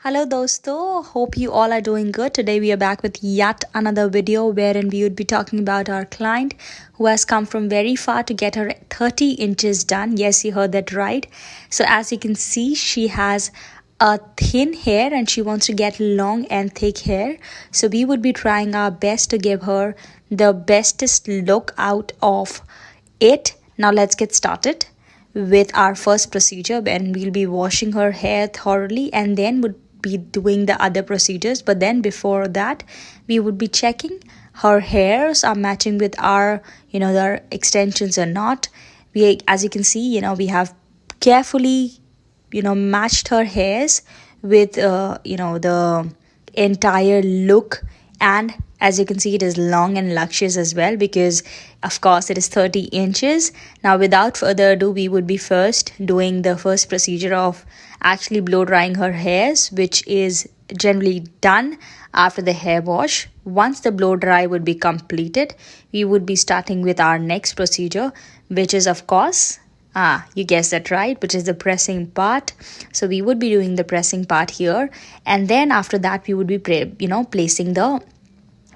Hello dosto, hope you all are doing good. Today we are back with yet another video wherein we would be talking about our client who has come from very far to get her 30 inches done. Yes, you heard that right. So as you can see, she has a thin hair and she wants to get long and thick hair. So we would be trying our best to give her the bestest look out of it. Now let's get started with our first procedure, and we'll be washing her hair thoroughly and then would be doing the other procedures. But then before that, we would be checking her hairs are matching with our the extensions or not. We, as you can see, we have carefully matched her hairs with the entire look. And as you can see, it is long and luscious as well, because of course it is 30 inches. Now without further ado, we would be first doing the first procedure of actually blow drying her hairs, which is generally done after the hair wash. Once the blow dry would be completed, we would be starting with our next procedure, which is of course you guessed that right, which is the pressing part. So we would be doing the pressing part here, and then after that we would be placing the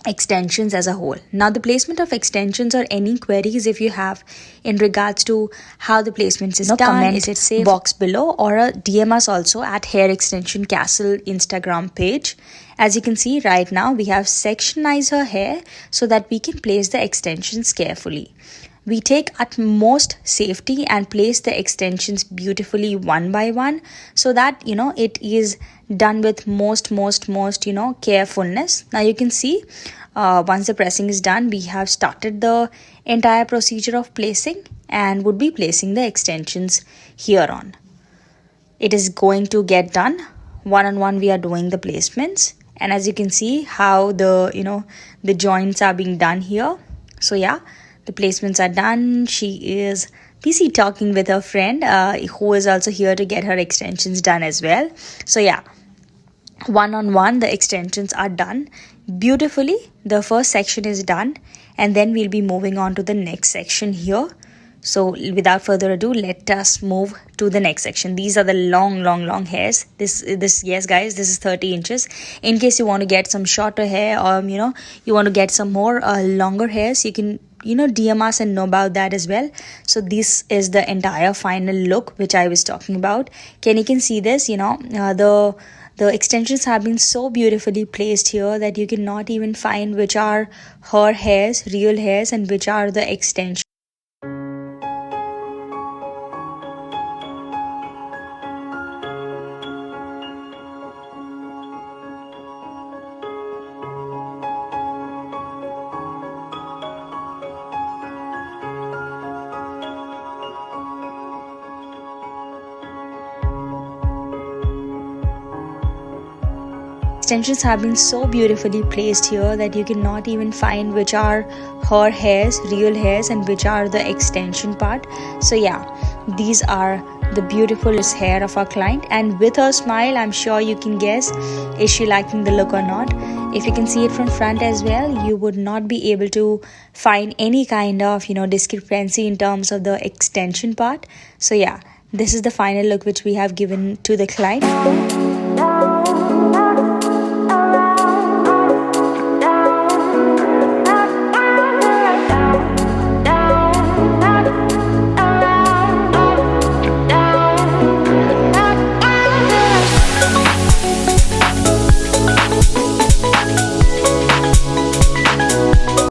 extensions as a whole. Now the placement of extensions or any queries if you have in regards to how the placements is done, comment, is it safe, box below, or a DM us also at Hair Extension Castle Instagram page. As you can see right now, we have sectionized her hair so that we can place the extensions carefully. We take utmost safety and place the extensions beautifully one by one, so that it is done with most carefulness. Now you can see once the pressing is done, we have started the entire procedure of placing and would be placing the extensions here on. It is going to get done one on one. We are doing the placements, and as you can see how the joints are being done here. So yeah, the placements are done. She is busy talking with her friend who is also here to get her extensions done as well. So yeah, one on one the extensions are done beautifully. The first section is done, and then we'll be moving on to the next section here. So without further ado, let us move to the next section. These are the long hairs. This yes guys, this is 30 inches. In case you want to get some shorter hair, or you want to get some more longer hairs, you can DM us and know about that as well. So this is the entire final look which I was talking about. You can see this, the extensions have been so beautifully placed here that you cannot even find which are her hairs, real hairs, and which are the extensions. Extensions have been so beautifully placed here that you cannot even find which are her hairs, real hairs, and which are the extension part. So yeah, these are the beautiful hair of our client, and with her smile, I'm sure you can guess is she liking the look or not. If you can see it from front as well, you would not be able to find any kind of discrepancy in terms of the extension part. So yeah, this is the final look which we have given to the client.